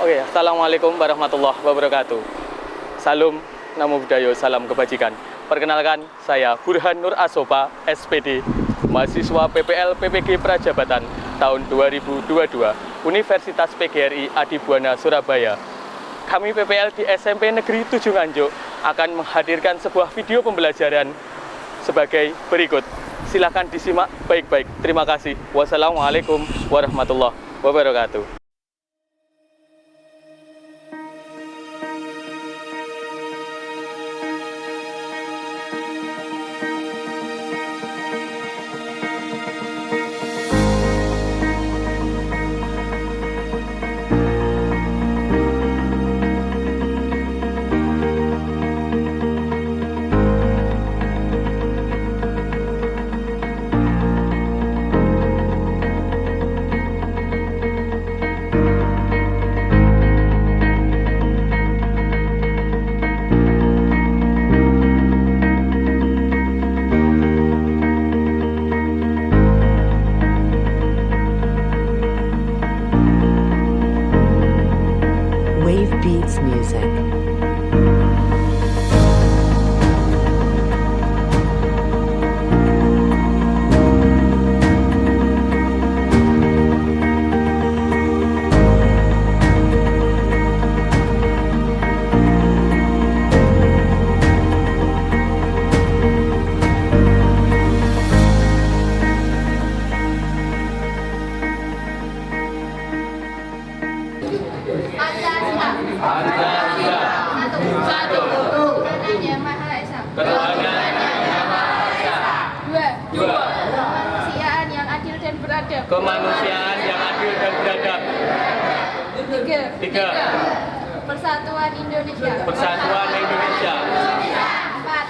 Oke, Assalamualaikum warahmatullahi wabarakatuh. Salam Namo Buddhaya, salam kebajikan. Perkenalkan, saya Burhan Nur Asopa, SPD, mahasiswa PPL PPG Prajabatan tahun 2022, Universitas PGRI Adibuana Surabaya. Kami PPL di SMP Negeri 7 Nganjuk akan menghadirkan sebuah video pembelajaran sebagai berikut. Silakan disimak baik-baik. Terima kasih. Wassalamualaikum warahmatullahi wabarakatuh. Wave Beats Music. Pancasila. Satu. Ketuhanan Yang Maha Esa. Dua. Kemanusiaan yang adil dan beradab. Kemanusiaan yang adil dan beradab. Tiga. Persatuan Indonesia. Persatuan Indonesia. Empat.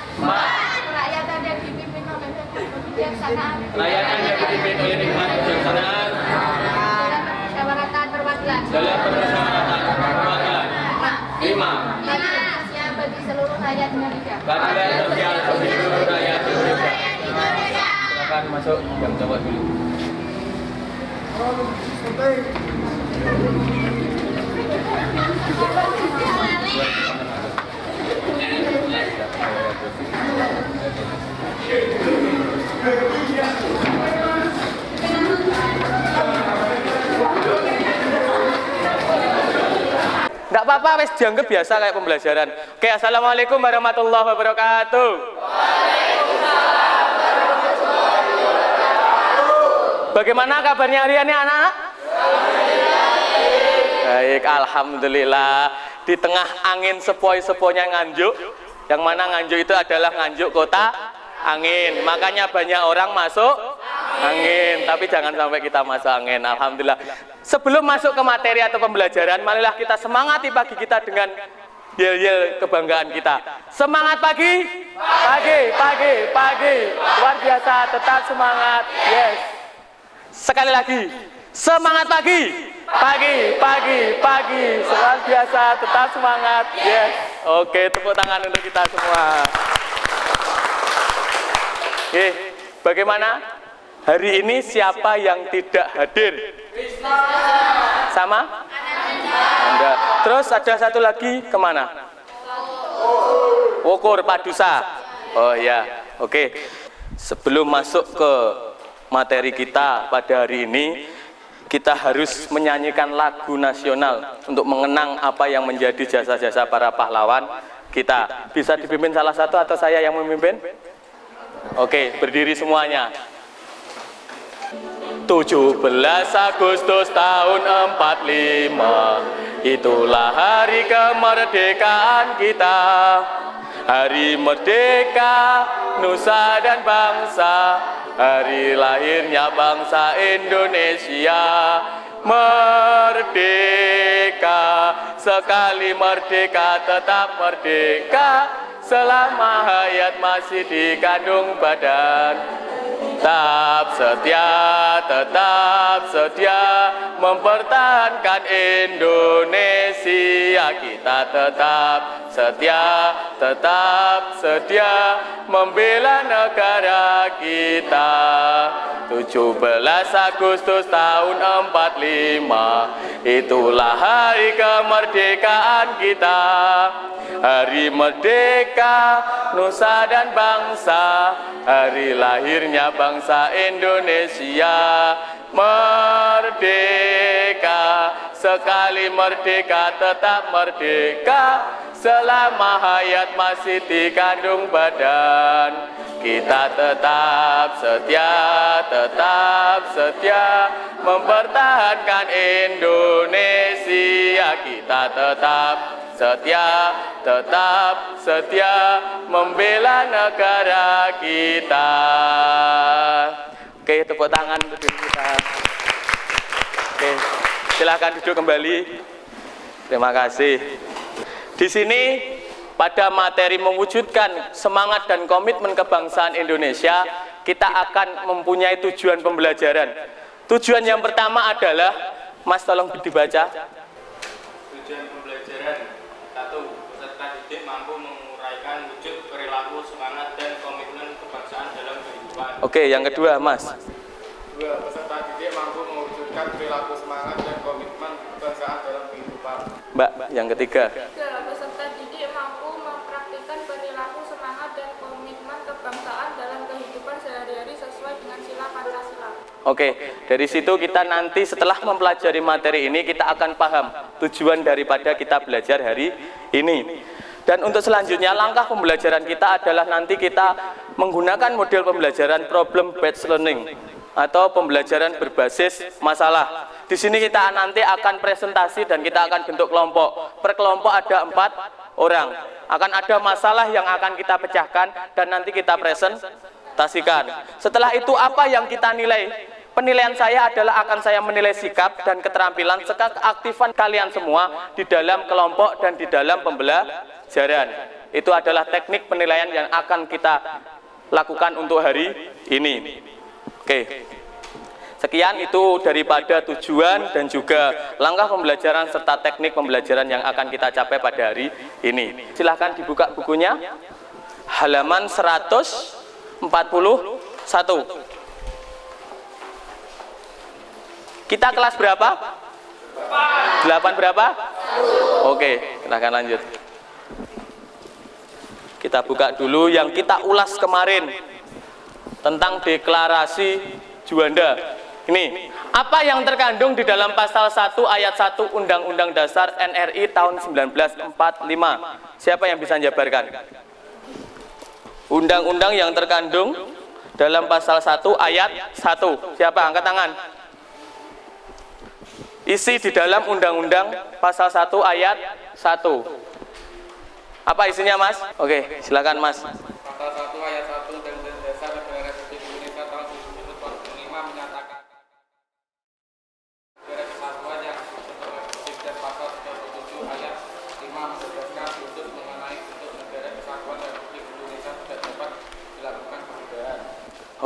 Kerakyatan yang dipimpin oleh kebijaksanaan. Rakyat yang dipimpin oleh nikmat kebijaksanaan. Dalam permusyawaratan perwakilan. Dalam permusyawaratan perwakilan. 5. Keadilan sosial bagi seluruh rakyat Indonesia. Keadilan sosial bagi seluruh rakyat Indonesia. Silakan masuk yang jawab dulu. Nggak apa-apa, wes dianggap biasa kayak pembelajaran. Oke, Assalamualaikum warahmatullahi wabarakatuh. Bagaimana kabarnya hari ini anak-anak? Baik, Alhamdulillah. Di tengah angin sepoi-sepoinya Nganjuk, yang mana Nganjuk itu adalah Nganjuk kota angin. Makanya banyak orang masuk angin, tapi jangan sampai kita masuk angin. Alhamdulillah. Sebelum masuk ke materi atau pembelajaran, marilah kita semangati pagi kita dengan yel-yel kebanggaan kita. Semangat pagi, pagi, luar biasa, tetap semangat. Yes. Sekali lagi, semangat pagi, pagi, luar biasa, tetap semangat. Yes. Oke, tepuk tangan untuk kita semua. Oke, bagaimana? Hari ini siapa yang tidak hadir? Sama? Anda. Terus ada satu lagi kemana? Wokur Padusa. Oh ya, oke. Sebelum masuk ke materi kita pada hari ini, kita harus menyanyikan lagu nasional untuk mengenang apa yang menjadi jasa-jasa para pahlawan kita. Bisa dipimpin salah satu atau saya yang memimpin? Oke, berdiri semuanya. 17 Agustus tahun 45, itulah hari kemerdekaan kita. Hari merdeka, nusa dan bangsa, hari lahirnya bangsa Indonesia. Merdeka, sekali merdeka tetap merdeka, selama hayat masih dikandung badan. Tetap setia mempertahankan Indonesia kita tetap setia membela negara kita. 17 Agustus tahun 45, itulah hari kemerdekaan kita. Hari merdeka nusa dan bangsa, hari lahirnya bangsa Indonesia. Merdeka, sekali merdeka tetap merdeka, selama hayat masih dikandung badan. Kita tetap setia mempertahankan Indonesia. Kita tetap setia membela negara kita. Oke, tepuk tangan untuk kita. Oke, silahkan duduk kembali. Terima kasih. Di sini pada materi mewujudkan semangat dan komitmen kebangsaan Indonesia, kita akan mempunyai tujuan pembelajaran. Tujuan yang pertama adalah, Mas tolong dibaca. Tujuan pembelajaran 1. Peserta didik mampu menguraikan wujud perilaku, semangat, dan komitmen kebangsaan dalam kehidupan. Oke, yang kedua, Mas. 2. Peserta didik mampu mewujudkan perilaku, semangat, dan komitmen kebangsaan dalam kehidupan. Mbak, yang ketiga. 3. Peserta didik mampu mempraktikkan perilaku, semangat, dan komitmen kebangsaan dalam kehidupan sehari-hari sesuai dengan sila Pancasila. Oke, dari situ kita nanti setelah mempelajari materi ini, kita akan paham tujuan daripada kita belajar hari ini. Dan untuk selanjutnya, langkah pembelajaran kita adalah nanti kita menggunakan model pembelajaran problem based learning atau pembelajaran berbasis masalah. Di sini kita nanti akan presentasi dan kita akan bentuk kelompok. Per kelompok ada 4 orang. Akan ada masalah yang akan kita pecahkan dan nanti kita presentasikan. Setelah itu apa yang kita nilai? Penilaian saya adalah akan saya menilai sikap dan keterampilan serta keaktifan kalian semua di dalam kelompok dan di dalam pembelajaran. Itu adalah teknik penilaian yang akan kita lakukan untuk hari ini. Oke. Sekian itu daripada tujuan dan juga langkah pembelajaran serta teknik pembelajaran yang akan kita capai pada hari ini. Silahkan dibuka bukunya. Halaman 141. Kita kelas berapa? 8 berapa? Oke, silahkan lanjut. Kita buka dulu yang kita ulas kemarin tentang deklarasi Juanda. Ini, apa yang terkandung di dalam pasal 1 ayat 1 Undang-Undang Dasar NRI tahun 1945? Siapa yang bisa menjabarkan? Undang-undang yang terkandung dalam pasal 1 ayat 1. Siapa? Angkat tangan. Isi di dalam undang-undang pasal 1 ayat 1. Apa isinya, Mas? Oke, silakan, Mas. Pasal 1 ayat 1 Undang-Undang Dasar Negara Republik Indonesia tahun 1945 menyatakan negara kesatuan yang berbentuk dan pasal 37 ayat 5 menegaskan khusus mengenai bentuk negara kesatuan Republik Indonesia tidak dapat dilakukan perubahan.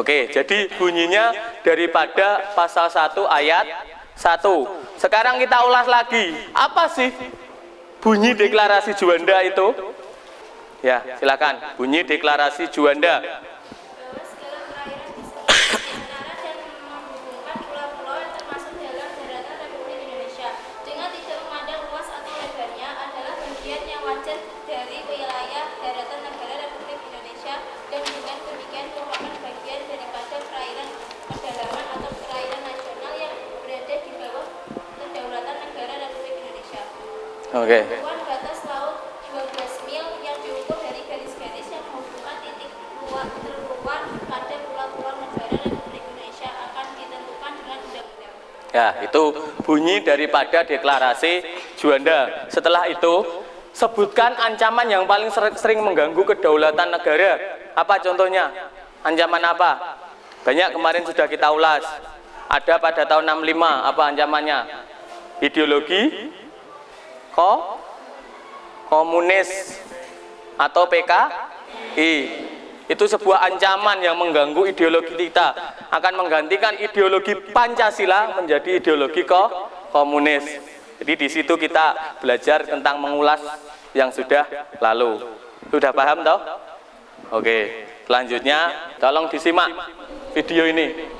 Oke, jadi bunyinya daripada pasal 1 ayat 1. Sekarang kita ulas lagi. Apa sih bunyi deklarasi Juanda itu? Ya, silakan. Bunyi deklarasi Juanda. Bahwa segala perairan di antara dan menghubungkan pulau-pulau yang termasuk dalam daratan Republik Indonesia dengan tidak memandang luas atau lebarnya adalah bagian yang wajar dari wilayah daratan negara Republik Indonesia dan dengan demikian merupakan bagian daripada perairan pedalaman atau perairan nasional yang berada di bawah kedaulatan negara Republik Indonesia. Oke. Luas batas laut 12 mil yang diukur dari garis-garis yang menghubungkan titik terluar pada pulau-pulau negara Republik Indonesia akan ditentukan dengan undang-undang. Ya, itu bunyi daripada deklarasi Juanda. Setelah itu, sebutkan ancaman yang paling sering mengganggu kedaulatan negara. Apa contohnya? Ancaman apa? Banyak kemarin sudah kita ulas. Ada pada tahun 65, apa ancamannya? Ideologi komunis atau PKI. Itu sebuah ancaman yang mengganggu ideologi kita, akan menggantikan ideologi Pancasila menjadi ideologi komunis. Jadi di situ kita belajar tentang mengulas yang sudah lalu. Sudah paham toh? Oke, selanjutnya tolong disimak video ini.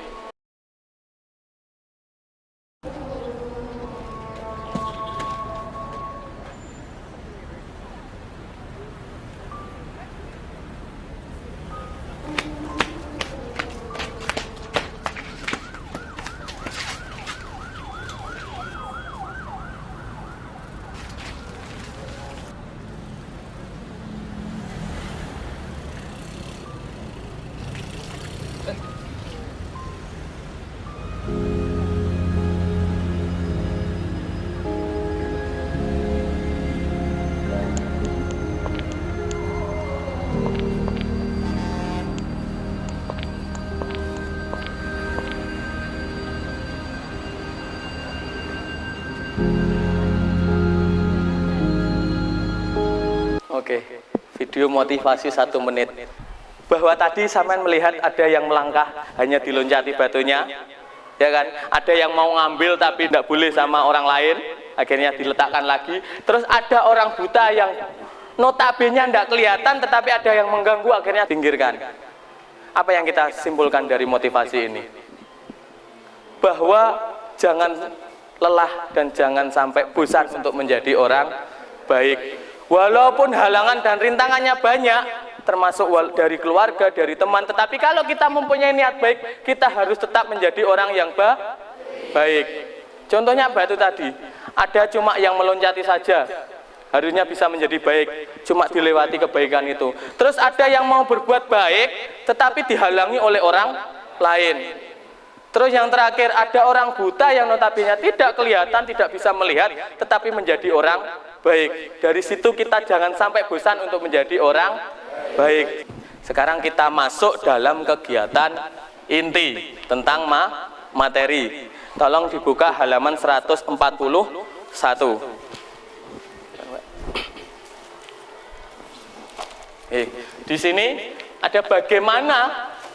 Oke, video motivasi 1 menit. Bahwa tadi sampean melihat ada yang melangkah hanya diloncati batunya, ya kan? Ada yang mau ngambil tapi tidak boleh sama orang lain, akhirnya diletakkan lagi. Terus ada orang buta yang notabene tidak kelihatan tetapi ada yang mengganggu, akhirnya pinggirkan. Apa yang kita simpulkan dari motivasi ini? Bahwa jangan lelah dan jangan sampai bosan untuk menjadi orang baik. Walaupun halangan dan rintangannya banyak, termasuk dari keluarga, dari teman, tetapi kalau kita mempunyai niat baik, kita harus tetap menjadi orang yang baik. Contohnya batu tadi, ada cuma yang meloncati saja, harusnya bisa menjadi baik, cuma dilewati kebaikan itu. Terus ada yang mau berbuat baik, tetapi dihalangi oleh orang lain. Terus yang terakhir, ada orang buta yang notabene tidak kelihatan, tidak bisa melihat, tetapi menjadi orang baik. Dari situ kita jangan sampai bosan untuk menjadi orang baik. Sekarang kita masuk dalam kegiatan inti tentang materi. Tolong dibuka halaman 141. Di sini ada bagaimana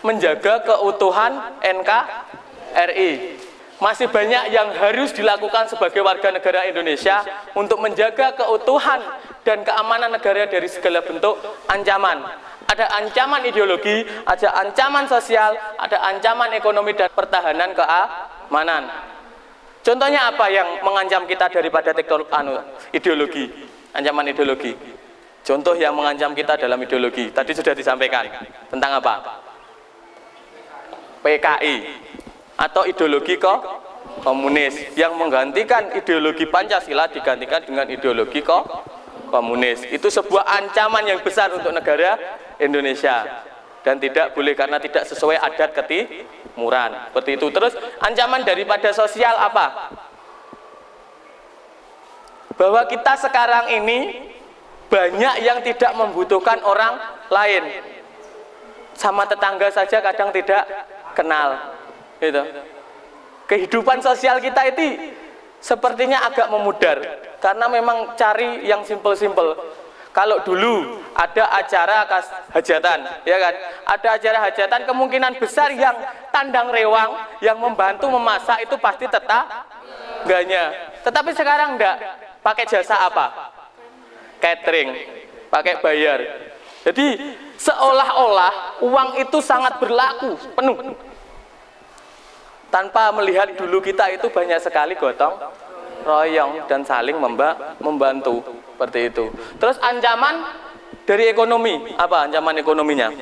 menjaga keutuhan NKRI. Masih banyak yang harus dilakukan sebagai warga negara Indonesia untuk menjaga keutuhan dan keamanan negara dari segala bentuk ancaman. Ada ancaman ideologi, ada ancaman sosial, ada ancaman ekonomi dan pertahanan keamanan. Contohnya apa yang mengancam kita daripada ideologi? Ancaman ideologi. Contoh yang mengancam kita dalam ideologi tadi sudah disampaikan. Tentang apa? PKI atau ideologi komunis yang menggantikan ideologi Pancasila digantikan dengan ideologi komunis. Itu sebuah ancaman yang besar untuk negara Indonesia dan tidak boleh karena tidak sesuai adat ketimuran. Seperti itu. Terus ancaman daripada sosial apa? Bahwa kita sekarang ini banyak yang tidak membutuhkan orang lain. Sama tetangga saja kadang tidak kenal. Gitu. Kehidupan sosial kita itu sepertinya agak memudar karena memang cari yang simpel-simpel. Kalau dulu ada acara hajatan, ya kan? Ada acara hajatan, kemungkinan besar yang tandang rewang, yang membantu memasak itu pasti tetangganya. Tetapi sekarang enggak. Pakai jasa apa? Catering, pakai bayar. Jadi seolah-olah uang itu sangat berlaku penuh. Tanpa melihat dulu kita itu banyak sekali gotong royong dan saling membantu seperti itu. Terus ancaman dari ekonomi, apa ancaman ekonominya?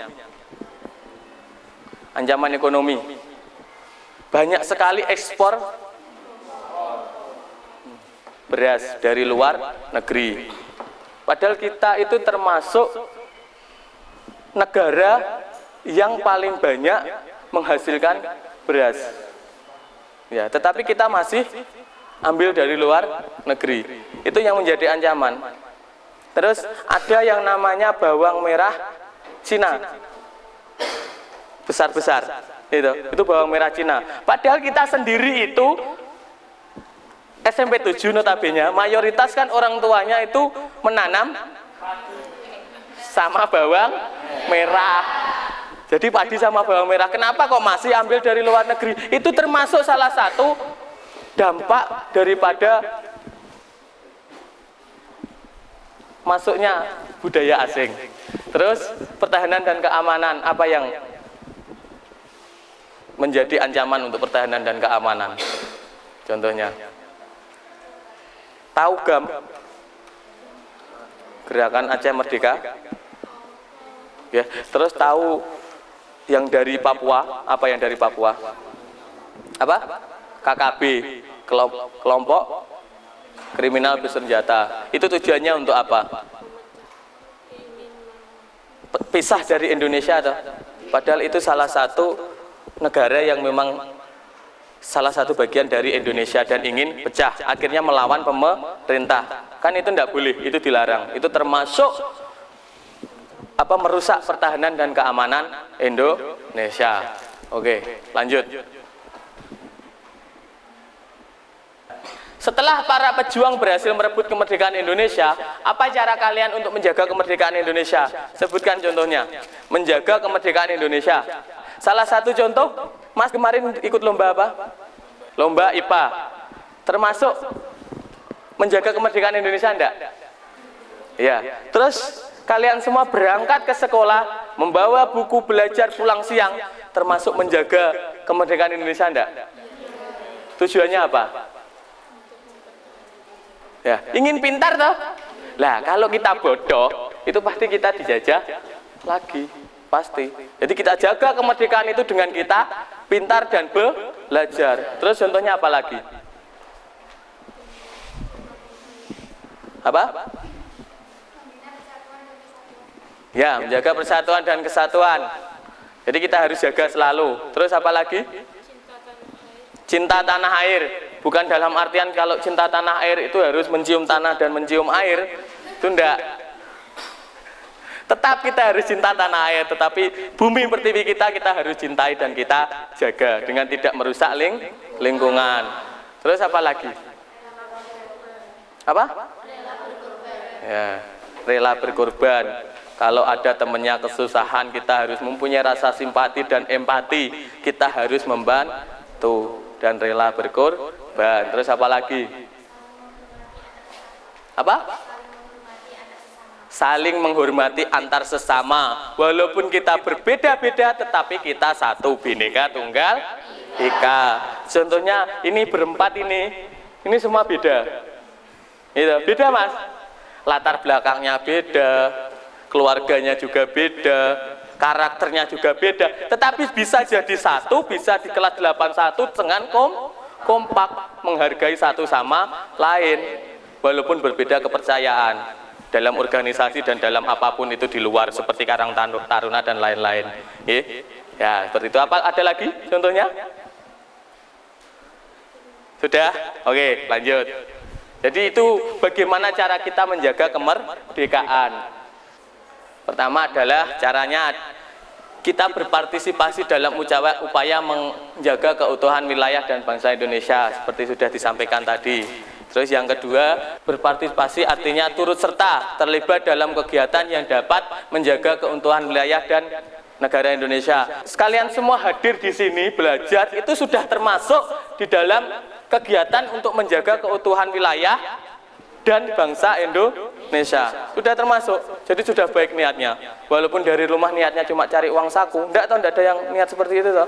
Ancaman ekonomi. Banyak sekali ekspor beras dari luar negeri. Padahal kita itu termasuk negara yang paling banyak menghasilkan beras. Ya, tetapi kita masih ambil dari luar negeri. Itu yang menjadi ancaman. Terus ada yang namanya bawang merah Cina. Besar-besar. Itu bawang merah Cina. Padahal kita sendiri itu SMP 7 notabene mayoritas kan orang tuanya itu menanam sama bawang merah. Jadi padi sama bawang merah. Kenapa kok masih ambil dari luar negeri? Itu termasuk salah satu dampak daripada masuknya budaya asing. Terus pertahanan dan keamanan, apa yang menjadi ancaman untuk pertahanan dan keamanan? Contohnya tahu GAM, Gerakan Aceh Merdeka, ya. Terus tahu yang dari Papua, apa yang dari Papua? Apa? KKB, kelompok kriminal bersenjata. Itu tujuannya untuk apa? Pisah dari Indonesia atau? Padahal itu salah satu negara yang memang salah satu bagian dari Indonesia dan ingin pecah, akhirnya melawan pemerintah. Kan itu tidak boleh, itu dilarang. Itu termasuk apa, merusak pertahanan dan keamanan Indonesia. Oke, lanjut. Setelah para pejuang berhasil merebut kemerdekaan Indonesia, apa cara kalian untuk menjaga kemerdekaan Indonesia? Sebutkan contohnya. Menjaga kemerdekaan Indonesia. Salah satu contoh, Mas kemarin ikut lomba apa? Lomba IPA. Termasuk menjaga kemerdekaan Indonesia enggak? Ya. Terus kalian semua berangkat ke sekolah, membawa buku belajar pulang siang, termasuk menjaga kemerdekaan Indonesia enggak? Tujuannya apa? Ya, ingin pintar toh? Lah, kalau kita bodoh, itu pasti kita dijajah lagi, pasti. Jadi kita jaga kemerdekaan itu dengan kita pintar dan belajar. Terus contohnya apa lagi? Apa? Ya, menjaga persatuan dan kesatuan. Jadi kita harus jaga selalu. Terus apa lagi? Cinta tanah air. Bukan dalam artian kalau cinta tanah air itu harus mencium tanah dan mencium air. Itu enggak. Tetap kita harus cinta tanah air, tetapi bumi pertiwi kita harus cintai dan kita jaga dengan tidak merusak lingkungan. Terus apa lagi? Apa? Ya, rela berkorban. Kalau ada temannya kesusahan, kita harus mempunyai rasa simpati dan empati. Kita harus membantu dan rela berkorban. Terus apa lagi? Apa? Saling menghormati antar sesama. Walaupun kita berbeda-beda, tetapi kita satu, Bhinneka Tunggal Ika. Contohnya ini berempat ini semua beda. Itu beda, Mas. Latar belakangnya beda, keluarganya juga beda, karakternya juga beda, tetapi bisa jadi satu, bisa di kelas 81 dengan kompak, menghargai satu sama lain, walaupun berbeda kepercayaan dalam organisasi dan dalam apapun itu di luar, seperti Karang Taruna dan lain-lain. Ya, seperti itu. Apa ada lagi contohnya? Sudah? Oke, lanjut. Jadi itu bagaimana cara kita menjaga kemerdekaan. Pertama adalah caranya kita berpartisipasi dalam upaya menjaga keutuhan wilayah dan bangsa Indonesia, seperti sudah disampaikan tadi. Terus yang kedua, berpartisipasi artinya turut serta terlibat dalam kegiatan yang dapat menjaga keutuhan wilayah dan negara Indonesia. Sekalian semua hadir di sini belajar, itu sudah termasuk di dalam kegiatan untuk menjaga keutuhan wilayah dan bangsa Indonesia. Sudah termasuk, jadi sudah baik niatnya. Walaupun dari rumah niatnya cuma cari uang saku, enggak ada yang niat seperti itu toh?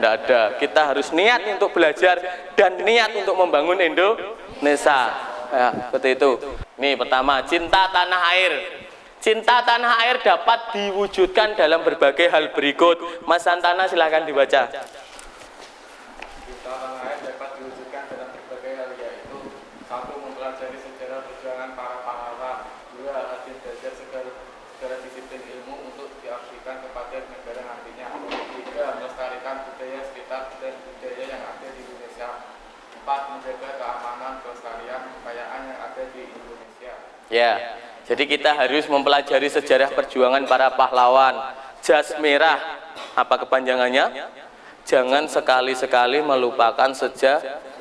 Enggak ada. Kita harus niat untuk belajar dan niat untuk membangun Indonesia. Ya, seperti itu. Nih pertama, cinta tanah air. Cinta tanah air dapat diwujudkan dalam berbagai hal berikut. Mas Santana silahkan dibaca. Cinta tanah air dapat diwujudkan dalam berbagai hal, yaitu 1. Mempelajari sejarah perjuangan para pahlawan. 2. Rajin belajar segala disiplin ilmu untuk diabdikan kepada negara nantinya. 3. Melestarikan budaya sekitar dan budaya yang ada di Indonesia. 4. Menjaga keamanan, kelestarian, kekayaan yang ada di Indonesia. Ya, jadi kita harus mempelajari sejarah perjuangan para pahlawan. Jas merah, apa kepanjangannya? Jangan sekali-sekali melupakan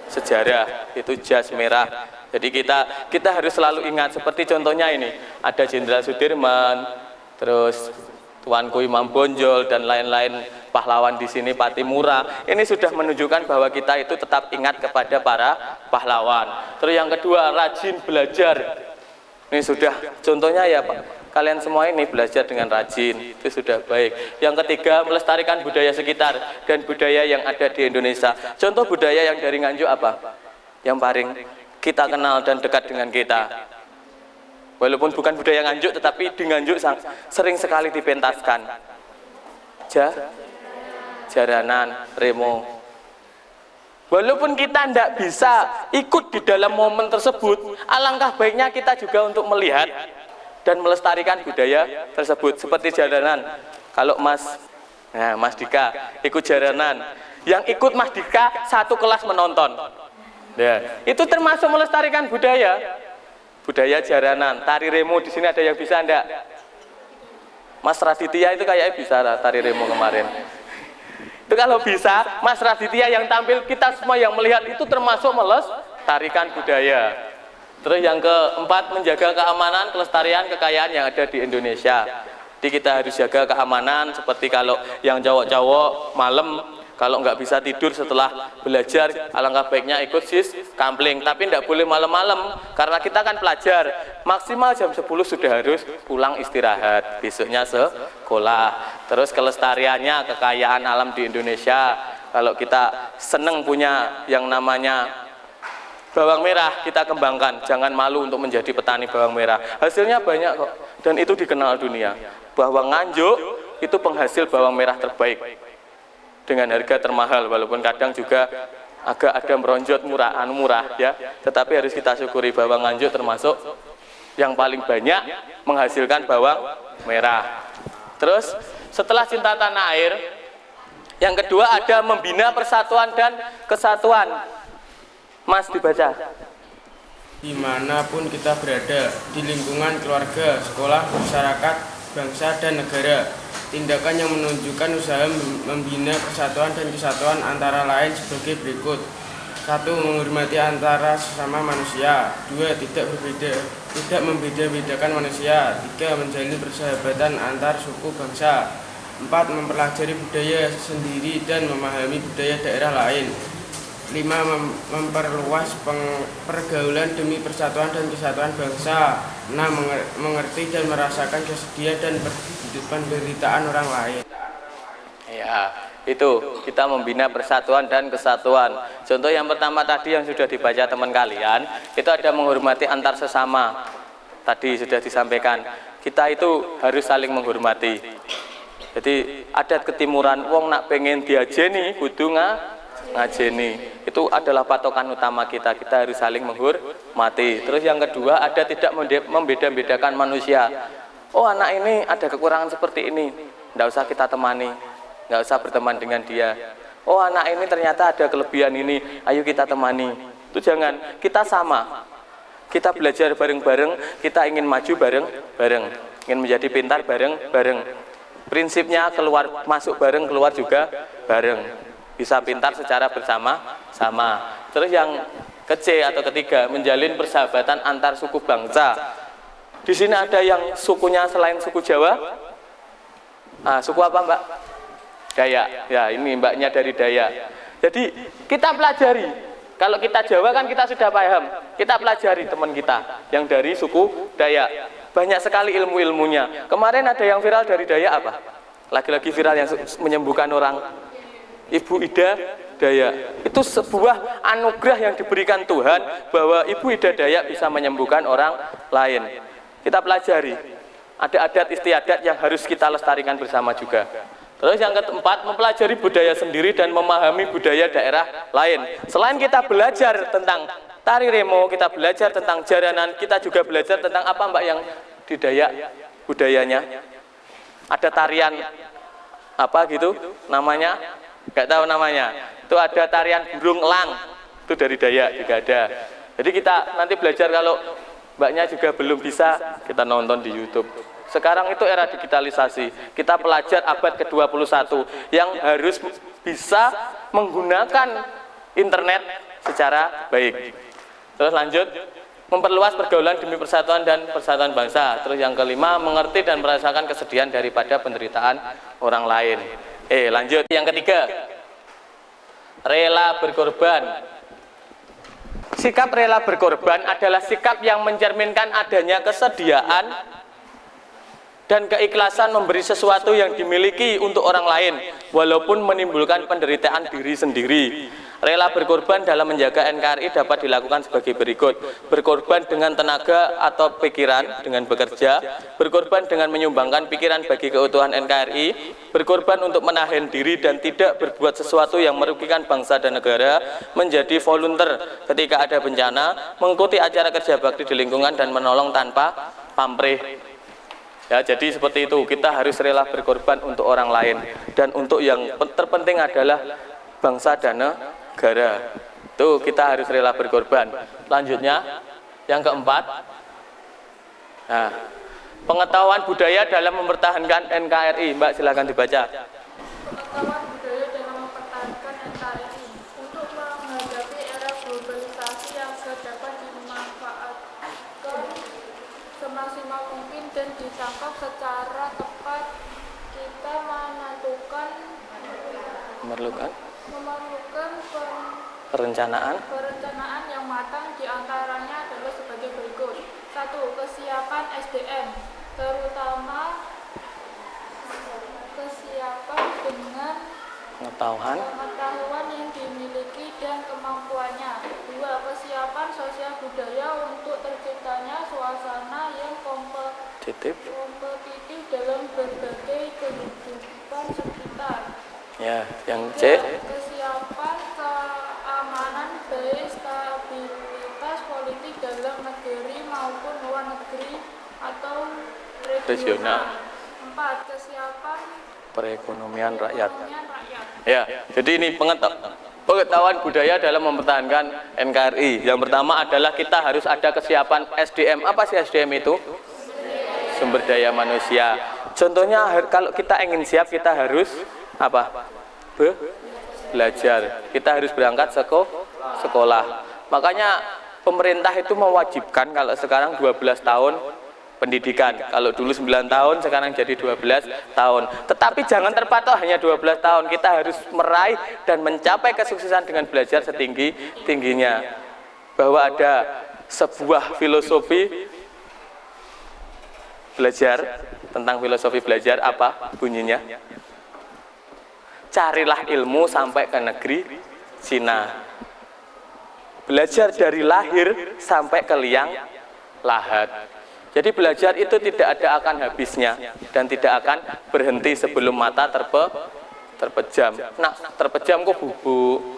sejarah, itu jas merah. Jadi kita harus selalu ingat, seperti contohnya ini, ada Jenderal Sudirman, terus Tuanku Imam Bonjol dan lain-lain pahlawan di sini, Patimura. Ini sudah menunjukkan bahwa kita itu tetap ingat kepada para pahlawan. Terus yang kedua, rajin belajar. Ini sudah contohnya ya Pak, kalian semua ini belajar dengan rajin, itu sudah baik. Yang ketiga, melestarikan budaya sekitar dan budaya yang ada di Indonesia. Contoh budaya yang dari Nganjuk apa? Yang paling kita kenal dan dekat dengan kita. Walaupun bukan budaya Nganjuk, tetapi di Nganjuk sering sekali dipentaskan. Jaranan, remo. Walaupun kita tidak bisa ikut di dalam momen tersebut, alangkah baiknya kita juga untuk melihat dan melestarikan budaya tersebut. Seperti jaranan, kalau Mas Dika ikut jaranan, yang ikut Mas Dika satu kelas menonton, ya, itu termasuk melestarikan budaya jaranan. Tari remo di sini ada yang bisa enggak? Mas Raditya itu kayaknya bisa tari remo kemarin. Itu kalau bisa, Mas Raditya yang tampil, kita semua yang melihat itu termasuk melestarikan budaya. Terus yang keempat, menjaga keamanan, kelestarian, kekayaan yang ada di Indonesia. Jadi kita harus jaga keamanan, seperti kalau yang cowok-cowok malam, kalau nggak bisa tidur setelah belajar, alangkah baiknya ikut kampling. Tapi tidak boleh malam-malam, karena kita kan pelajar. Maksimal jam 10 sudah harus pulang istirahat, besoknya sekolah. Terus kelestariannya, kekayaan alam di Indonesia. Kalau kita seneng punya yang namanya bawang merah, kita kembangkan. Jangan malu untuk menjadi petani bawang merah. Hasilnya banyak kok, dan itu dikenal dunia. Bahwa Nganjuk itu penghasil bawang merah terbaik dengan harga termahal, walaupun kadang juga agak ada meronjot murah ya. Tetapi harus kita syukuri bawang Nganjuk termasuk yang paling banyak menghasilkan bawang merah. Terus setelah cinta tanah air, yang kedua ada membina persatuan dan kesatuan. Mas dibaca. Dimanapun kita berada, di lingkungan keluarga, sekolah, masyarakat, bangsa, dan negara, tindakan yang menunjukkan usaha membina persatuan dan kesatuan antara lain sebagai berikut. 1. Menghormati antara sesama manusia. 2. Tidak membeda-bedakan manusia. 3. Menjalin persahabatan antar suku bangsa. 4. Mempelajari budaya sendiri dan memahami budaya daerah lain. 5. Memperluas pergaulan demi persatuan dan kesatuan bangsa. 6. Mengerti dan merasakan kesedihan dan penderitaan orang lain. Ya, itu kita membina persatuan dan kesatuan. Contoh yang pertama tadi yang sudah dibaca teman kalian, itu ada menghormati antar sesama. Tadi sudah disampaikan, kita itu harus saling menghormati. Jadi adat ketimuran, wong nak pengen diajeni kudu ngajeni. Itu adalah patokan utama kita harus saling menghormati. Terus yang kedua, ada tidak membeda-bedakan manusia. Oh, anak ini ada kekurangan seperti ini, tidak usah kita temani, nggak usah berteman dengan dia. Oh, anak ini ternyata ada kelebihan ini, ayo kita temani. Itu jangan, kita sama, kita belajar bareng-bareng, kita ingin maju bareng-bareng, ingin menjadi pintar bareng-bareng. Prinsipnya keluar masuk bareng, keluar juga bareng, bisa pintar secara bersama-sama. Terus yang ketiga, menjalin persahabatan antar suku bangsa. Di sini ada yang sukunya selain suku Jawa. Suku apa Mbak? Dayak. Ya, ini Mbaknya dari Dayak. Jadi kita pelajari. Kalau kita Jawa kan kita sudah paham. Kita pelajari teman kita yang dari suku Dayak. Banyak sekali ilmu-ilmunya. Kemarin ada yang viral dari Dayak apa? Lagi-lagi viral yang menyembuhkan orang. Ibu Ida Dayak. Itu sebuah anugerah yang diberikan Tuhan bahwa Ibu Ida Dayak bisa menyembuhkan orang lain. Kita pelajari, ada adat istiadat yang harus kita lestarikan bersama juga. Terus yang keempat, mempelajari budaya sendiri dan memahami budaya daerah lain. Selain kita belajar tentang tari remo, kita belajar tentang jaranan, kita juga belajar tentang apa Mbak yang di Dayak budayanya. Ada tarian apa gitu namanya, nggak tahu namanya. Itu ada tarian burung elang, itu dari Dayak juga ada. Jadi kita nanti belajar, kalau Mbaknya juga belum bisa, kita nonton di YouTube. Sekarang itu era digitalisasi. Kita pelajar abad ke-21 yang harus bisa menggunakan internet secara baik. Terus lanjut, memperluas pergaulan demi persatuan dan persatuan bangsa. Terus yang kelima, mengerti dan merasakan kesedihan daripada penderitaan orang lain. Lanjut, yang ketiga, rela berkorban. Sikap rela berkorban adalah sikap yang mencerminkan adanya kesediaan dan keikhlasan memberi sesuatu yang dimiliki untuk orang lain walaupun menimbulkan penderitaan diri sendiri. Rela berkorban dalam menjaga NKRI dapat dilakukan sebagai berikut: berkorban dengan tenaga atau pikiran dengan bekerja, berkorban dengan menyumbangkan pikiran bagi keutuhan NKRI, berkorban untuk menahan diri dan tidak berbuat sesuatu yang merugikan bangsa dan negara, menjadi volunteer ketika ada bencana, mengikuti acara kerja bakti di lingkungan dan menolong tanpa pamrih. Ya, jadi seperti itu, kita harus rela berkorban untuk orang lain, dan untuk yang terpenting adalah bangsa dan negara. Itu kita harus rela berkorban. Selanjutnya, yang keempat, nah, pengetahuan budaya dalam mempertahankan NKRI. Mbak, silakan dibaca. Pengetahuan budaya dalam mempertahankan NKRI untuk menghadapi era globalisasi yang dapat dimanfaatkan semaksimal mungkin dan ditangkap secara tepat. Kita memerlukan perencanaan yang matang, diantaranya adalah sebagai berikut. 1. Kesiapan SDM, terutama kesiapan dengan pengetahuan yang dimiliki dan kemampuannya. 2. Kesiapan sosial budaya untuk terciptanya suasana yang kompetitif dalam berbagai kehidupan sekitar. Ya, yang C. Kesiapan keamanan baik stabilitas politik dalam negeri maupun luar negeri atau regional. 4. Kesiapan Perekonomian rakyat. Ya, jadi ini pengetahuan budaya dalam mempertahankan NKRI. Yang pertama adalah kita harus ada kesiapan SDM. Apa sih SDM itu? Sumber daya manusia. Contohnya kalau kita ingin siap, kita harus apa? Belajar. Kita harus berangkat sekolah. Makanya pemerintah itu mewajibkan kalau sekarang 12 tahun pendidikan. Kalau dulu 9 tahun, sekarang jadi 12 tahun. Tetapi jangan terpatok hanya 12 tahun. Kita harus meraih dan mencapai kesuksesan dengan belajar setinggi-tingginya. Bahwa ada sebuah filosofi belajar, tentang filosofi belajar, apa bunyinya? Carilah ilmu sampai ke negeri Cina. Belajar dari lahir sampai ke liang lahat. Jadi belajar itu tidak ada akan habisnya dan tidak akan berhenti sebelum mata terpejam. Nah, terpejam kok bubuk?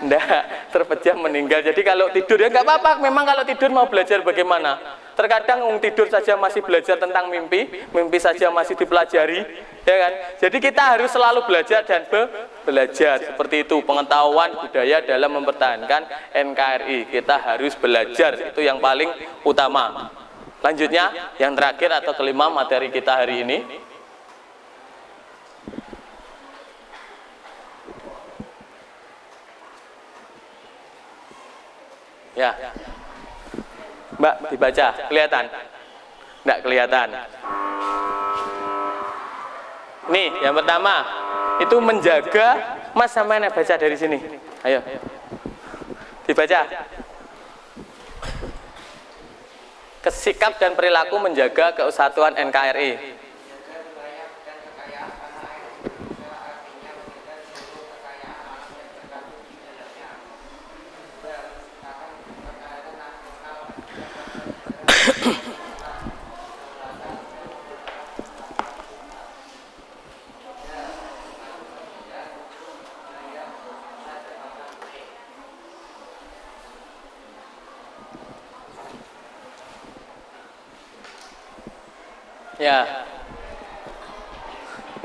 Nggak, terpejam meninggal. Jadi kalau tidur ya nggak apa-apa. Memang kalau tidur mau belajar bagaimana? Terkadang tidur saja masih belajar tentang mimpi saja masih dipelajari, ya kan? Jadi kita harus selalu belajar dan belajar. Seperti itu pengetahuan budaya dalam mempertahankan NKRI. Kita harus belajar, itu yang paling utama. Lanjutnya, yang terakhir atau kelima materi kita hari ini. Ya, Mbak, dibaca, kelihatan? Enggak kelihatan. Nih, yang pertama, itu menjaga. Mas, sampai baca dari sini. Ayo, dibaca. Sikap dan perilaku menjaga kesatuan NKRI. Ya,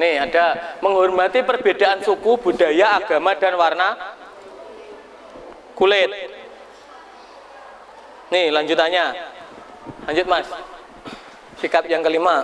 nih ada menghormati perbedaan suku, budaya, agama, dan warna kulit. Nih lanjutannya, lanjut Mas. Sikap yang kelima.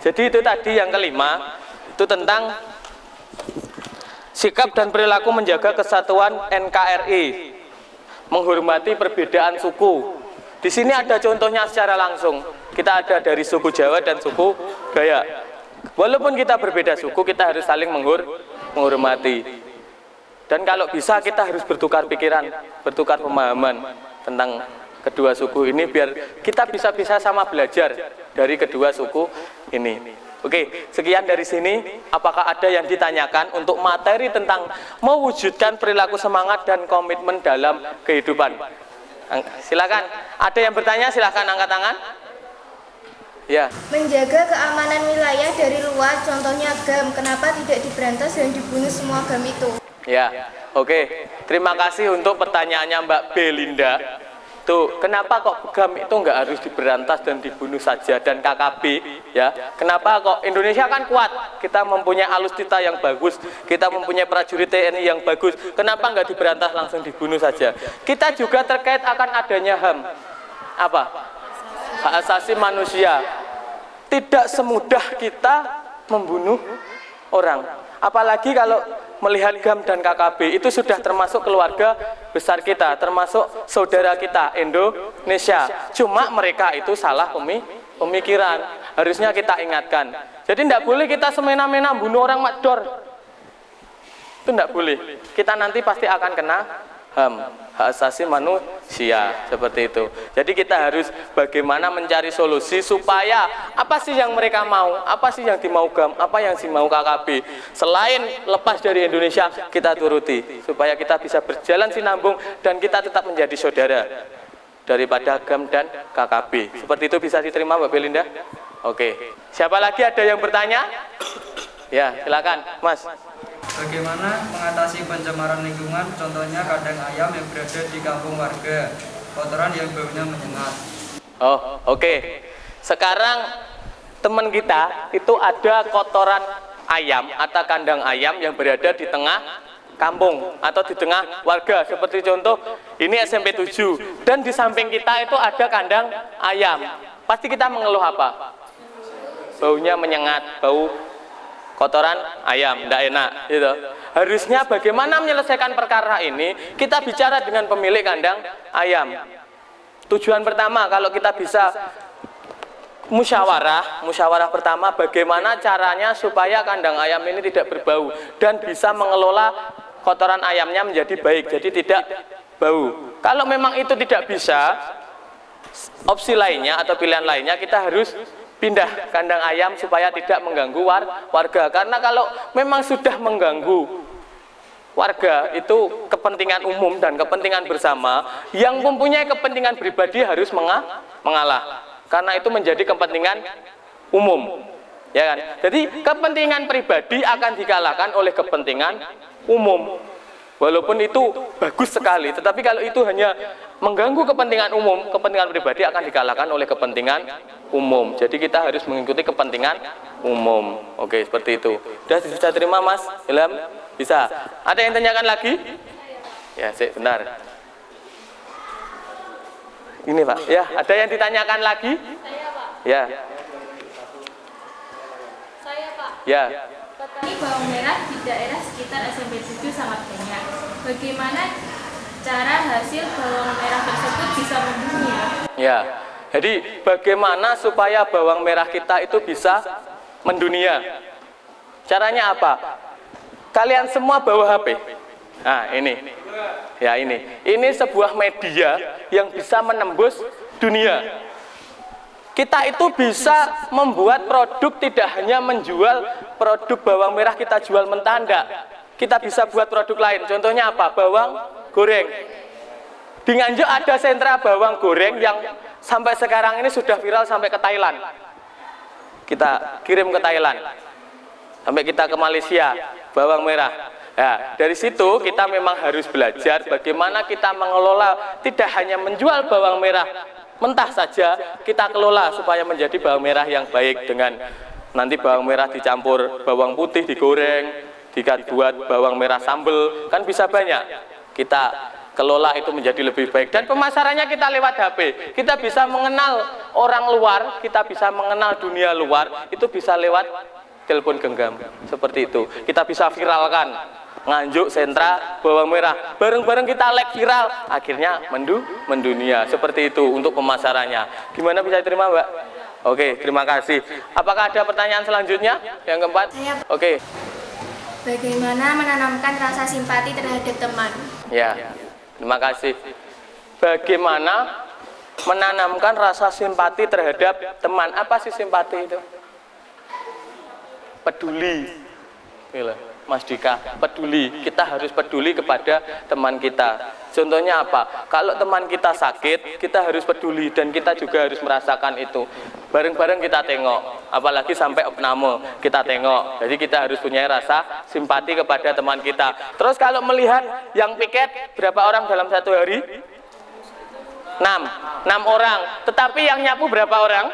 Jadi itu tadi yang kelima, itu tentang sikap dan perilaku menjaga kesatuan NKRI, menghormati perbedaan suku. Di sini ada contohnya secara langsung. Kita ada dari suku Jawa dan suku Dayak. Walaupun kita berbeda suku, kita harus saling menghormati. Dan kalau bisa kita harus bertukar pikiran, bertukar pemahaman tentang kedua suku ini, biar kita bisa sama belajar dari kedua suku ini. Oke, sekian dari sini. Apakah ada yang ditanyakan untuk materi tentang mewujudkan perilaku semangat dan komitmen dalam kehidupan? Silakan. Ada yang bertanya, silakan angkat tangan. Ya. Menjaga keamanan wilayah dari luar, contohnya GAM. Kenapa tidak diberantas dan dibunuh semua GAM itu? Ya, oke. Terima kasih untuk pertanyaannya Mbak Belinda. Tuh, kenapa kok GAM itu nggak harus diberantas dan dibunuh saja, dan KKB, ya? Kenapa kok Indonesia kan kuat, kita mempunyai alutsista yang bagus, kita mempunyai prajurit TNI yang bagus, kenapa nggak diberantas langsung dibunuh saja? Kita juga terkait akan adanya HAM, apa? Hak asasi manusia. Tidak semudah kita membunuh orang, apalagi kalau melihat GAM dan KKB itu sudah termasuk keluarga besar kita, termasuk saudara kita Indonesia. Cuma mereka itu salah pemikiran, harusnya kita ingatkan. Jadi tidak boleh kita semena-mena bunuh orang Makdor, itu tidak boleh. Kita nanti pasti akan kena HAM, hak asasi manusia, seperti itu. Jadi kita harus bagaimana mencari solusi supaya apa sih yang mereka mau, apa sih yang dimau GAM, apa yang dimau KKB. Selain lepas dari Indonesia, kita turuti supaya kita bisa berjalan sinambung dan kita tetap menjadi saudara daripada GAM dan KKB. Seperti itu bisa diterima Mbak Belinda? Oke. Siapa lagi ada yang bertanya? Ya, silakan, Mas. Bagaimana mengatasi pencemaran lingkungan, contohnya kandang ayam yang berada di kampung warga, kotoran yang baunya menyengat. Oh, oke. Sekarang teman kita itu ada kotoran ayam atau kandang ayam yang berada di tengah kampung atau di tengah warga. Seperti contoh, ini SMP 7 dan di samping kita itu ada kandang ayam. Pasti kita mengeluh apa? Baunya menyengat, bau kotoran ayam, tidak enak gitu. Harusnya bagaimana menyelesaikan perkara ini, kita bicara dengan pemilik kandang ayam. Tujuan pertama, kalau kita bisa musyawarah pertama, bagaimana caranya supaya kandang ayam ini tidak berbau dan bisa mengelola kotoran ayamnya menjadi baik, jadi tidak bau. Kalau memang itu tidak bisa, opsi lainnya atau pilihan lainnya, kita harus pindah kandang ayam supaya tidak mengganggu warga. Karena kalau memang sudah mengganggu warga, itu kepentingan umum dan kepentingan bersama, yang mempunyai kepentingan pribadi harus mengalah. Karena itu menjadi kepentingan umum, ya kan? Jadi kepentingan pribadi akan dikalahkan oleh kepentingan umum. Walaupun itu bagus sekali, tetapi kalau itu hanya mengganggu kepentingan umum, kepentingan pribadi akan dikalahkan oleh kepentingan umum. Jadi kita harus mengikuti kepentingan umum. Oke, seperti itu. Sudah bisa terima Mas Ilham? Bisa. Ada yang tanyakan lagi? Ya, benar. Ini Pak. Ya, ada yang ditanyakan lagi? Saya Pak. Ya. Saya Pak. Ya. Petani bawang merah di daerah sekitar SMP 7 sangat banyak. Bagaimana cara hasil bawang merah tersebut bisa mendunia? Ya. Jadi bagaimana supaya bawang merah kita itu bisa mendunia? Caranya apa? Kalian semua bawa HP. Nah, ini. Ya, ini. Ini sebuah media yang bisa menembus dunia. Kita itu bisa membuat produk, tidak hanya menjual produk bawang merah kita jual mentah, enggak. Kita bisa buat produk lain. Contohnya apa? Bawang goreng. Di Nganjuk ada sentra bawang goreng yang sampai sekarang ini sudah viral sampai ke Thailand. Kita kirim ke Thailand. Sampai kita ke Malaysia, bawang merah. Ya, dari situ kita memang harus belajar bagaimana kita mengelola, tidak hanya menjual bawang merah mentah saja, kita kelola supaya menjadi bawang merah yang baik, dengan nanti bawang merah dicampur bawang putih digoreng, buat bawang merah sambel, kan bisa banyak. Kita kelola itu menjadi lebih baik. Dan pemasarannya kita lewat HP. Kita bisa mengenal orang luar, kita bisa mengenal dunia luar, itu bisa lewat telepon genggam. Seperti itu. Kita bisa viralkan. Nganjuk, sentra, bawang merah. Bareng-bareng kita like viral. Akhirnya mendunia. Seperti itu untuk pemasarannya. Gimana, bisa diterima, Mbak? Oke, terima kasih. Apakah ada pertanyaan selanjutnya? Yang keempat? Oke. Bagaimana menanamkan rasa simpati terhadap teman? Ya, terima kasih. Bagaimana menanamkan rasa simpati terhadap teman? Apa sih simpati itu? Peduli. Gila, Mas Dika, peduli. Kita harus peduli kepada teman kita. Contohnya apa? Kalau teman kita sakit, kita harus peduli dan kita juga harus merasakan itu. Bareng-bareng kita tengok, apalagi sampai opname kita tengok. Jadi kita harus punya rasa simpati kepada teman kita. Terus kalau melihat yang piket, berapa orang dalam satu hari? 6 orang. Tetapi yang nyapu berapa orang?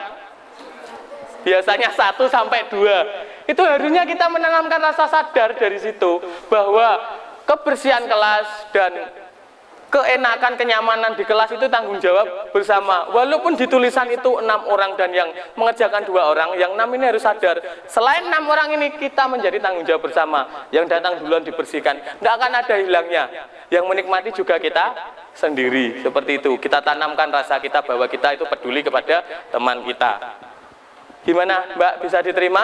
Biasanya 1 sampai 2. Itu harusnya kita menanamkan rasa sadar dari situ bahwa kebersihan kelas dan keenakan, kenyamanan di kelas itu tanggung jawab bersama. Walaupun di tulisan itu 6 orang dan yang mengerjakan 2 orang, yang 6 ini harus sadar. Selain 6 orang ini kita menjadi tanggung jawab bersama. Yang datang duluan dibersihkan, tidak akan ada hilangnya. Yang menikmati juga kita sendiri. Seperti itu. Kita tanamkan rasa kita bahwa kita itu peduli kepada teman kita. Gimana, Mbak? Bisa diterima?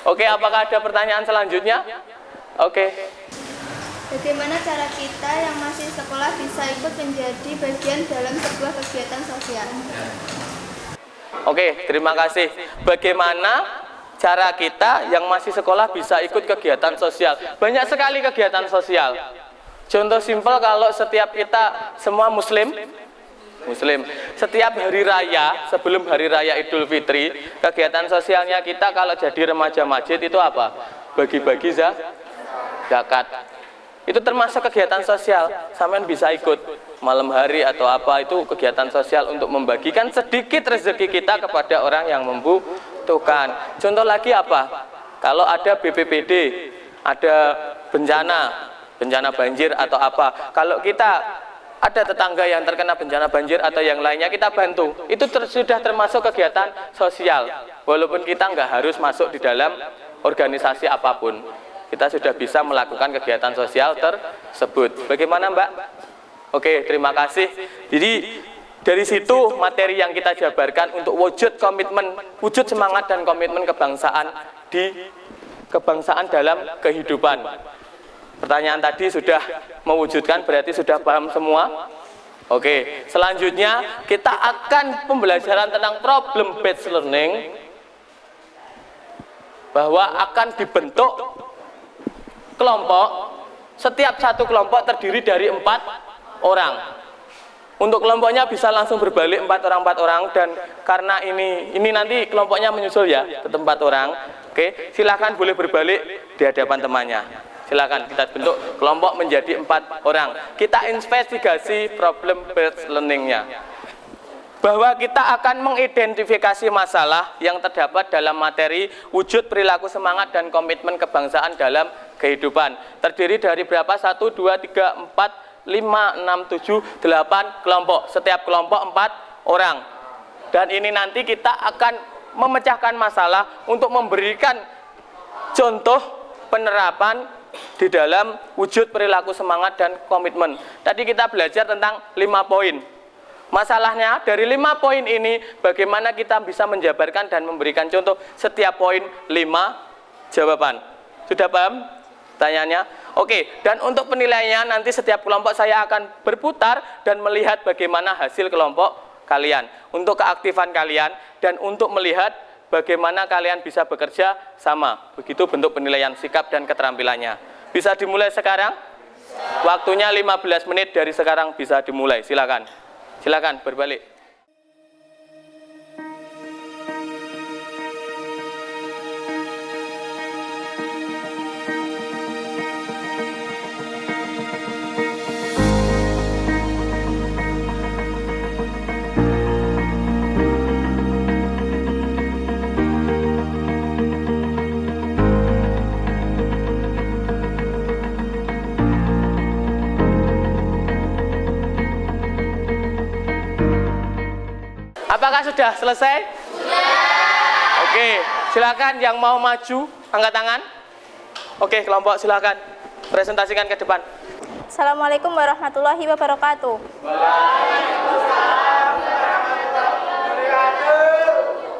Oke, apakah ada pertanyaan selanjutnya? Oke. Bagaimana cara kita yang masih sekolah bisa ikut menjadi bagian dalam sebuah kegiatan sosial? Oke, terima kasih. Bagaimana cara kita yang masih sekolah bisa ikut kegiatan sosial? Banyak sekali kegiatan sosial. Contoh simpel, kalau setiap kita semua muslim, setiap hari raya, sebelum hari raya Idul Fitri, kegiatan sosialnya kita kalau jadi remaja masjid itu apa? Bagi-bagi zakat. Itu termasuk kegiatan sosial. Sampean bisa ikut malam hari atau apa, itu kegiatan sosial untuk membagikan sedikit rezeki kita kepada orang yang membutuhkan. Contoh lagi apa? Kalau ada BPBD, ada bencana banjir atau apa, kalau kita ada tetangga yang terkena bencana banjir atau yang lainnya, kita bantu. Itu sudah termasuk kegiatan sosial. Walaupun kita nggak harus masuk di dalam organisasi apapun, kita sudah bisa melakukan kegiatan sosial tersebut. Bagaimana, Mbak? Oke, terima kasih. Jadi dari situ materi yang kita jabarkan untuk wujud komitmen, wujud semangat dan komitmen kebangsaan dalam kehidupan. Pertanyaan tadi sudah mewujudkan, berarti sudah paham semua? Oke, selanjutnya kita akan pembelajaran tentang problem based learning, bahwa akan dibentuk kelompok. Setiap satu kelompok terdiri dari 4 orang. Untuk kelompoknya bisa langsung berbalik 4 orang, dan karena ini nanti kelompoknya menyusul ya, tetap 4 orang. Oke, silakan boleh berbalik di hadapan temannya. Silakan kita bentuk kelompok menjadi 4 orang. Kita investigasi problem based learning-nya. Bahwa kita akan mengidentifikasi masalah yang terdapat dalam materi wujud perilaku semangat dan komitmen kebangsaan dalam kehidupan. Terdiri dari berapa? 1, 2, 3, 4, 5, 6, 7, 8 kelompok. Setiap kelompok 4 orang. Dan ini nanti kita akan memecahkan masalah untuk memberikan contoh penerapan di dalam wujud perilaku semangat dan komitmen. Tadi kita belajar tentang 5 poin. Masalahnya dari 5 poin ini bagaimana kita bisa menjabarkan dan memberikan contoh setiap poin 5 jawaban. Sudah paham tanyanya? Oke, dan untuk penilaiannya nanti setiap kelompok saya akan berputar dan melihat bagaimana hasil kelompok kalian, untuk keaktifan kalian, dan untuk melihat bagaimana kalian bisa bekerja sama. Begitu bentuk penilaian sikap dan keterampilannya. Bisa dimulai sekarang? Waktunya 15 menit dari sekarang bisa dimulai. Silakan. Silakan berbalik. Apakah sudah selesai? Oke, silakan yang mau maju angkat tangan. Oke, kelompok silakan presentasikan ke depan. Assalamualaikum warahmatullahi wabarakatuh.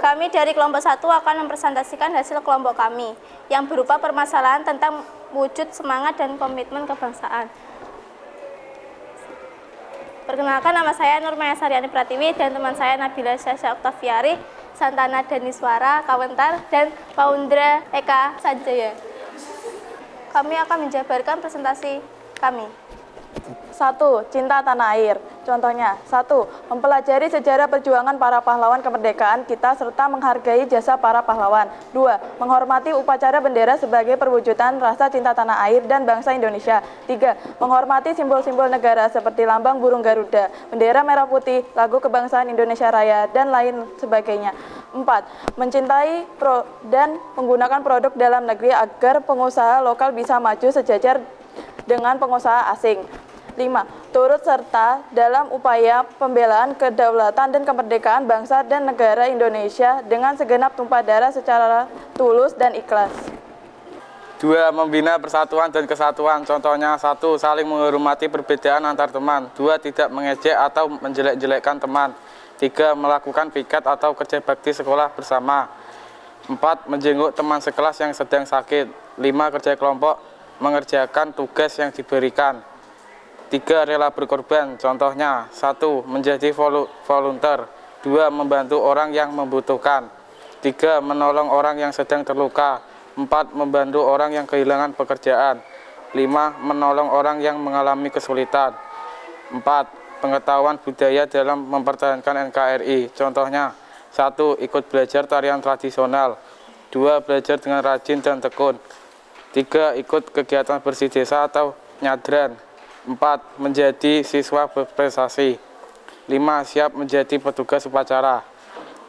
Kami dari kelompok 1 akan mempresentasikan hasil kelompok kami yang berupa permasalahan tentang wujud semangat dan komitmen kebangsaan. Perkenalkan, nama saya Nurmaya Saryani Pratiwi dan teman saya Nabila Syasha Oktaviari, Santana Daniswara Kawentar, dan Paundra Eka Sanjaya. Kami akan menjabarkan presentasi kami. 1. Cinta tanah air. Contohnya, 1. Mempelajari sejarah perjuangan para pahlawan kemerdekaan kita serta menghargai jasa para pahlawan. 2. Menghormati upacara bendera sebagai perwujudan rasa cinta tanah air dan bangsa Indonesia. 3. Menghormati simbol-simbol negara seperti lambang burung Garuda, bendera merah putih, lagu kebangsaan Indonesia Raya, dan lain sebagainya. 4. Mencintai dan menggunakan produk dalam negeri agar pengusaha lokal bisa maju sejajar dengan pengusaha asing. 5. Turut serta dalam upaya pembelaan kedaulatan dan kemerdekaan bangsa dan negara Indonesia dengan segenap tumpah darah secara tulus dan ikhlas. 2. Membina persatuan dan kesatuan. Contohnya, 1. Saling menghormati perbedaan antar teman. 2. Tidak mengejek atau menjelek-jelekkan teman. 3. Melakukan piket atau kerja bakti sekolah bersama. 4. Menjenguk teman sekelas yang sedang sakit. 5. Kerja kelompok mengerjakan tugas yang diberikan. 3. Rela berkorban. Contohnya, 1. Menjadi volunteer. 2. Membantu orang yang membutuhkan. 3. Menolong orang yang sedang terluka. 4. Membantu orang yang kehilangan pekerjaan. 5. Menolong orang yang mengalami kesulitan. 4. Pengetahuan budaya dalam mempertahankan NKRI. Contohnya, 1. Ikut belajar tarian tradisional. 2. Belajar dengan rajin dan tekun. 3. Ikut kegiatan bersih desa atau nyadran. 4. Menjadi siswa berprestasi. 5. Siap menjadi petugas upacara.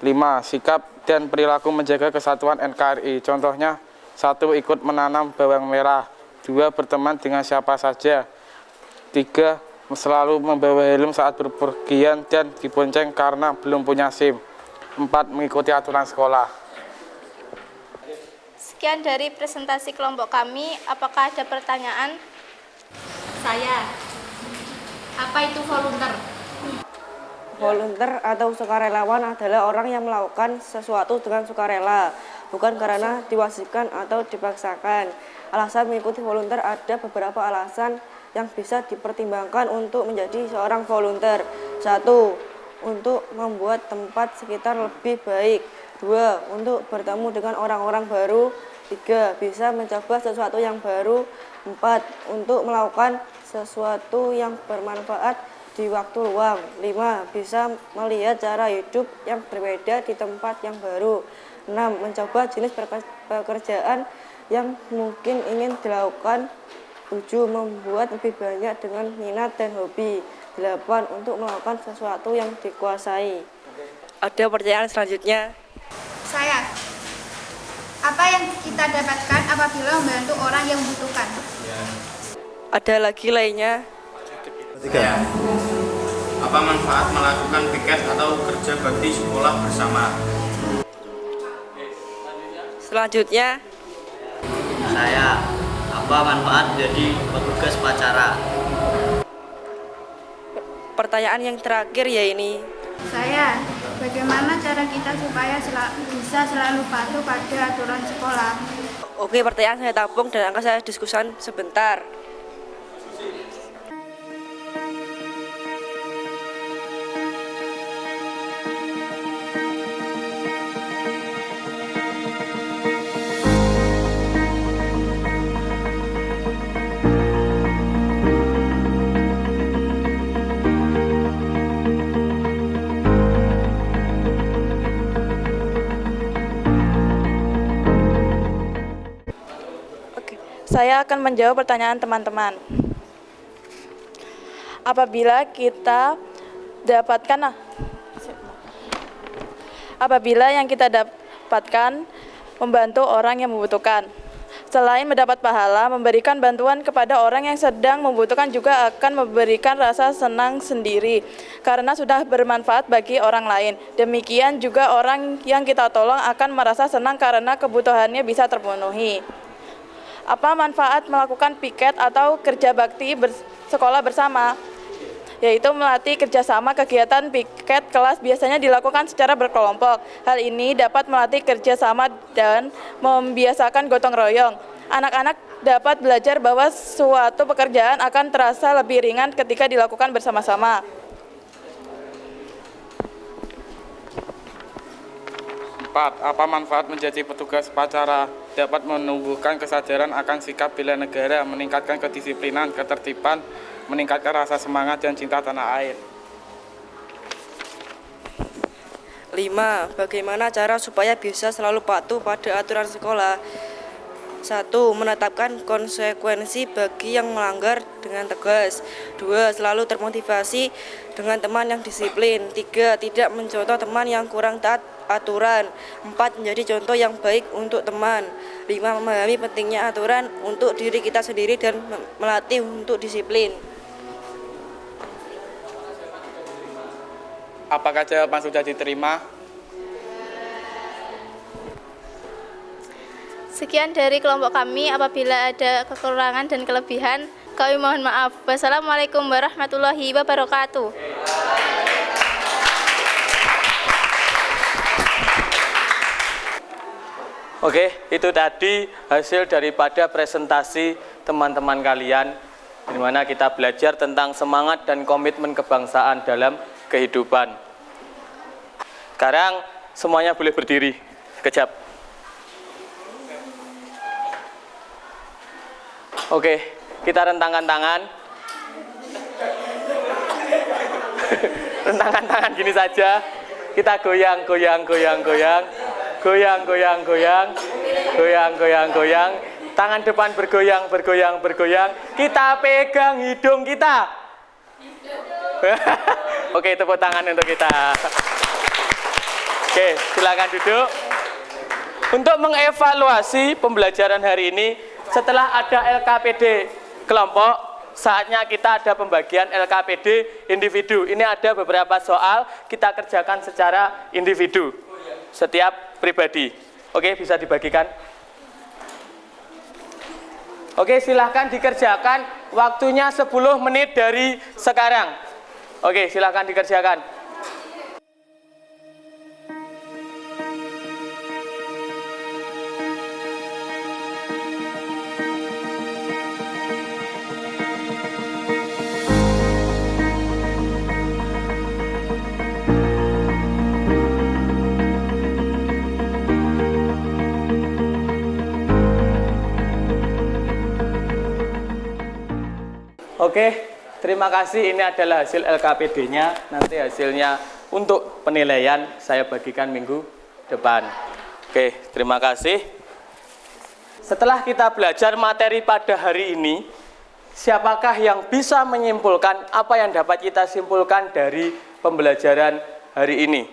5. Sikap dan perilaku menjaga kesatuan NKRI. Contohnya, 1. Ikut menanam bawang merah. 2. Berteman dengan siapa saja. 3. Selalu membawa helm saat berpergian dan dibonceng karena belum punya SIM. 4. Mengikuti aturan sekolah. Sekian dari presentasi kelompok kami. Apakah ada pertanyaan? Saya. Apa itu volunteer? Volunteer atau sukarelawan adalah orang yang melakukan sesuatu dengan sukarela, bukan karena diwajibkan atau dipaksakan. Alasan mengikuti volunteer ada beberapa alasan yang bisa dipertimbangkan untuk menjadi seorang volunteer. 1. Untuk membuat tempat sekitar lebih baik. 2. Untuk bertemu dengan orang-orang baru. 3. Bisa mencoba sesuatu yang baru. 4. Untuk melakukan sesuatu yang bermanfaat di waktu luang. 5. Bisa melihat cara hidup yang berbeda di tempat yang baru. 6. Mencoba jenis pekerjaan yang mungkin ingin dilakukan. 7. Membuat lebih banyak dengan minat dan hobi. 8. Untuk melakukan sesuatu yang dikuasai. Ada pertanyaan selanjutnya? Saya. Apa yang kita dapatkan apabila membantu orang yang membutuhkan? Ada lagi lainnya? Ya. Apa manfaat melakukan piket atau kerja bakti sekolah bersama? Selanjutnya? Saya. Apa manfaat jadi petugas upacara? Pertanyaan yang terakhir ya ini. Saya. Bagaimana cara kita supaya bisa selalu patuh pada aturan sekolah? Oke, pertanyaan saya tabung dan akan saya diskusikan sebentar. Saya akan menjawab pertanyaan teman-teman. Apabila yang kita dapatkan membantu orang yang membutuhkan, Selain mendapat pahala, memberikan bantuan kepada orang yang sedang membutuhkan juga akan memberikan rasa senang sendiri karena sudah bermanfaat bagi orang lain. Demikian juga orang yang kita tolong akan merasa senang karena kebutuhannya bisa terpenuhi. Apa manfaat melakukan piket atau kerja bakti sekolah bersama? Yaitu melatih kerjasama. Kegiatan piket kelas biasanya dilakukan secara berkelompok. Hal ini dapat melatih kerjasama dan membiasakan gotong royong. Anak-anak dapat belajar bahwa suatu pekerjaan akan terasa lebih ringan ketika dilakukan bersama-sama. Apa manfaat menjadi petugas upacara? Dapat menumbuhkan kesadaran akan sikap bela negara, meningkatkan kedisiplinan, ketertiban, meningkatkan rasa semangat dan cinta tanah air. 5. Bagaimana cara supaya bisa selalu patuh pada aturan sekolah? 1. Menetapkan konsekuensi bagi yang melanggar dengan tegas. 2. Selalu termotivasi dengan teman yang disiplin. 3. Tidak mencontoh teman yang kurang taat aturan. 4. Menjadi contoh yang baik untuk teman. 5. Memahami pentingnya aturan untuk diri kita sendiri dan melatih untuk disiplin. Apakah jawaban sudah diterima? Sekian dari kelompok kami. Apabila ada kekurangan dan kelebihan, kami mohon maaf. Wassalamualaikum warahmatullahi wabarakatuh. Oke, itu tadi hasil daripada presentasi teman-teman kalian, di mana kita belajar tentang semangat dan komitmen kebangsaan dalam kehidupan. Sekarang semuanya boleh berdiri sekejap. Oke, kita rentangkan tangan. Rentangkan tangan gini saja. Kita goyang, goyang, goyang, goyang. Goyang, goyang, goyang. Goyang, goyang, goyang. Tangan depan bergoyang, bergoyang, bergoyang. Kita pegang hidung kita. Oke, tepuk tangan untuk kita. Oke, silakan duduk. Untuk mengevaluasi pembelajaran hari ini, setelah ada LKPD kelompok, saatnya kita ada pembagian LKPD individu. Ini ada beberapa soal, kita kerjakan secara individu, setiap pribadi. Oke, bisa dibagikan. Oke, silahkan dikerjakan. Waktunya 10 menit dari sekarang. Oke, silahkan dikerjakan. Oke, terima kasih. Ini adalah hasil LKPD-nya. Nanti hasilnya untuk penilaian saya bagikan minggu depan. Oke, terima kasih. Setelah kita belajar materi pada hari ini, siapakah yang bisa menyimpulkan apa yang dapat kita simpulkan dari pembelajaran hari ini?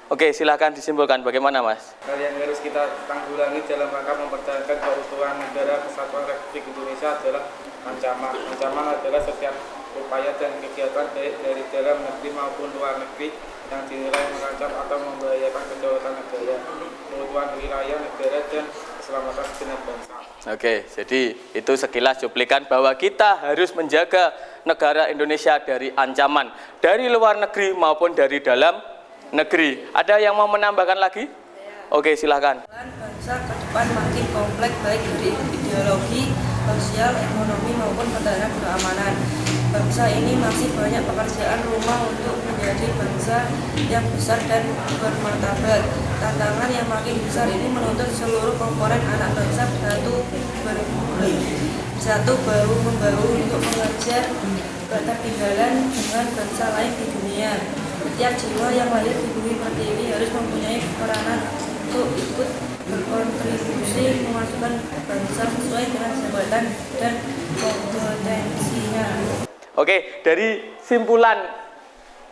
Oke, silahkan disimpulkan. Bagaimana, Mas? Hal yang harus kita tanggulangi dalam rangka mempertahankan keutuhan negara Kesatuan Republik Indonesia adalah ancaman. Ancaman adalah setiap upaya dan kegiatan baik dari dalam negeri maupun luar negeri yang dinilai mengancam atau membahayakan kedaulatan negara, keutuhan wilayah negara, dan keselamatan segenap bangsa. Oke, jadi itu sekilas cuplikan bahwa kita harus menjaga negara Indonesia dari ancaman dari luar negeri maupun dari dalam negeri. Ada yang mau menambahkan lagi? Oke, silakan. Bangsa ke depan makin kompleks baik dari ideologi, sosial, ekonomi maupun pertahanan keamanan. Bangsa ini masih banyak pekerjaan rumah untuk menjadi bangsa yang besar dan bermartabat. Tantangan yang makin besar ini menuntut seluruh komponen anak bangsa bersatu bahu membahu untuk mengejar ketertinggalan dengan bangsa lain di dunia. Setiap jiwa yang lahir di bumi pertiwi harus mempunyai peranan untuk ikut berkontribusi memasukkan bangsa sesuai dengan jabatan dan kompetensinya. Oke, dari simpulan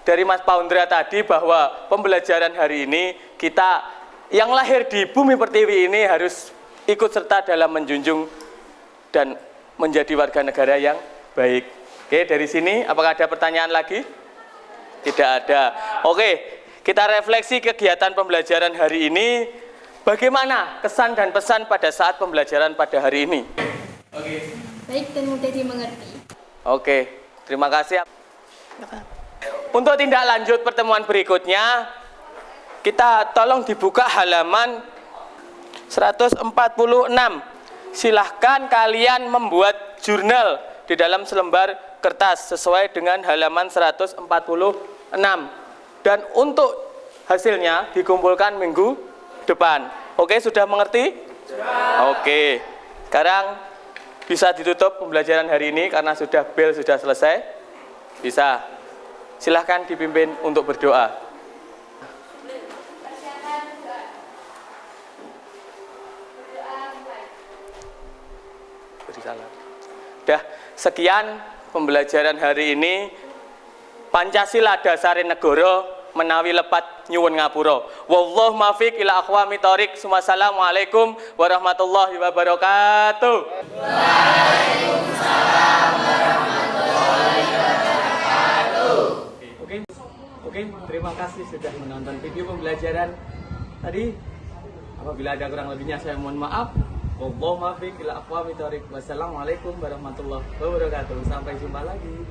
dari Mas Paundra tadi bahwa pembelajaran hari ini kita yang lahir di bumi pertiwi ini harus ikut serta dalam menjunjung dan menjadi warga negara yang baik. Oke, dari sini apakah ada pertanyaan lagi? Tidak ada. Oke, kita refleksi kegiatan pembelajaran hari ini. Bagaimana kesan dan pesan pada saat pembelajaran pada hari ini? Oke. Baik dan mudah dimengerti. Oke, terima kasih. Untuk tindak lanjut pertemuan berikutnya, kita tolong dibuka halaman 146. Silahkan kalian membuat jurnal di dalam selembar kertas sesuai dengan halaman 146. Dan untuk hasilnya dikumpulkan minggu depan. Oke, sudah mengerti? Oke. Sekarang bisa ditutup pembelajaran hari ini karena sudah bel sudah selesai. Bisa. Silahkan dipimpin untuk berdoa. Dah, sekian pembelajaran hari ini. Pancasila dasare negara menawi lepat nyuwun ngapura. Wallahu muwaffiq ila aqwamit thoriq. Wassalamualaikum warahmatullahi wabarakatuh. Waalaikumsalam warahmatullahi wabarakatuh. Oke, terima kasih sudah menonton video pembelajaran tadi. Apabila ada kurang lebihnya saya mohon maaf. Wallahu muwaffiq ila aqwamit thoriq. Wassalamualaikum warahmatullahi wabarakatuh. Sampai jumpa lagi.